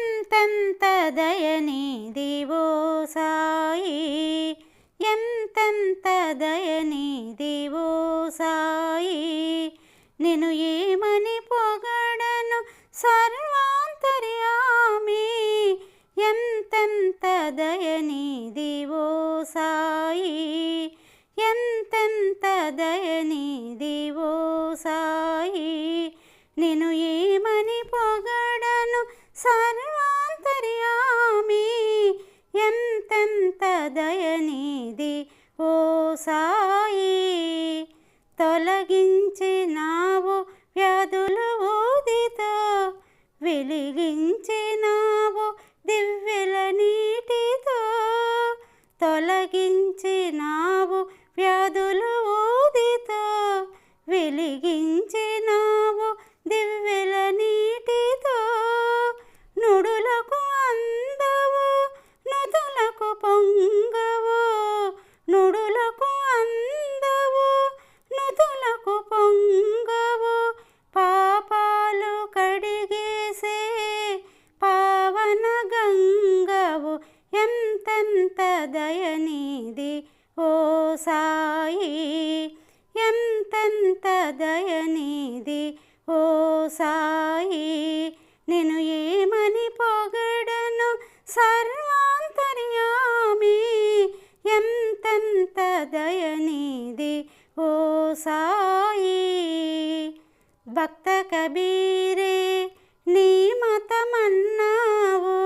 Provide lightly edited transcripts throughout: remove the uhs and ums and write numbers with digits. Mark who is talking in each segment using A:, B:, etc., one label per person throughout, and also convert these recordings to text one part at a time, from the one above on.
A: ఎంతెంత దయనీదివో సాయి, ఎంతెంత దయనీదివో సాయి. నిన్ను ఏమని పొగడను సర్వాంతర్యామి, ఎంతెంత దయనీదివో సాయి, ఎంతెంత దయనీదివో సాయి. నిన్ను ఏమని పొగడను సర్వాంతర్యామి, ఎంతెంత దయనీది ఓ సాయి. తొలగించినావు వ్యాధులు ఊదితో, వెలిగించినావు దివ్యల నీటితో. తొలగించినావు వ్యాధులు ఊదితో, వెలిగించినావు దివ్యల నీటితో. నుడులకు అందవు నుదులకు పొంగవు, నుడులకు అందవు నుదులకు పొంగవు. పాపాలు కడిగేసే పావన గంగవు, ఎంతెంత దయనీది ఓ సాయి, ఎంతెంత దయనీది ఓ సాయి. నిన్ను ఏమని పొగడను సర్వాంతర్యామి, ఎంతెంత దయనీది ఓ సాయి. భక్త కబీరే నీ మతమన్నావు,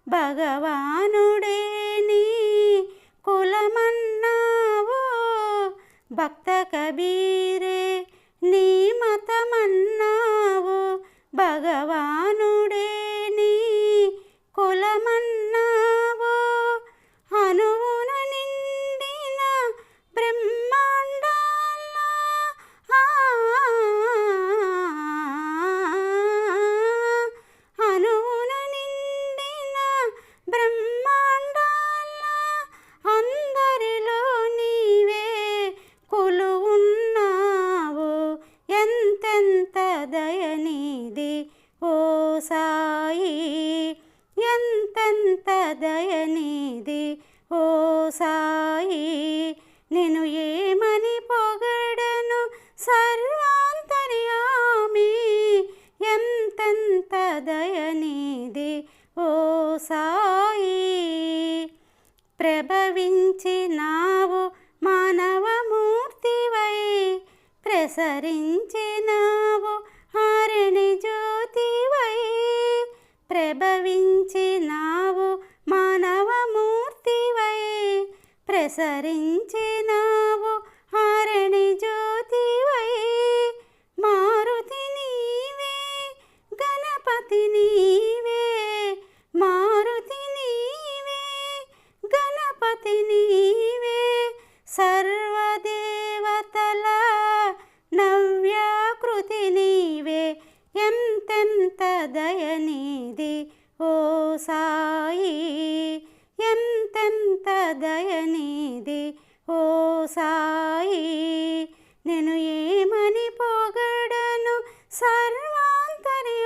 A: భగవానుడే నీ కులమన్నావు. భక్త కబీరే నీ మతమన్నావు, భగవానుడే నీ కులమన్నావు. అనువున నిండిన బ్రహ్మాండాల, అనువున నిండిన బ్రహ్మాండాల, అందరిలో నీవే కొలువున్నావు, ఎంతెంత దయనీది ఓ సాయి, ఎంతెంత దయనీది ఓ సాయి. నిన్ను ఏమని పొగడను సర్వాంతర్యామి, ఎంతెంత దయనీది ఓ సాయి. ప్రభవించినావు మానవమూర్తివై, ప్రసరించినావు హరిణి జ్యోతివై. ప్రభవించినావు మానవమూర్తివై, ప్రసరించినావు హరిణి జ్యోతివై. మారుతి నీవే గణపతి నీవే, మారుతి నీవే గణపతి నీవే. సర్వదేవతల నవ్యాకృతి నీవే, ఎంతెంత దయనీది ఓ సాయి, ఎంతెంత దయనీది ఓ సాయి. నేను ఏమని పొగడను సర్వాంతర్యామి,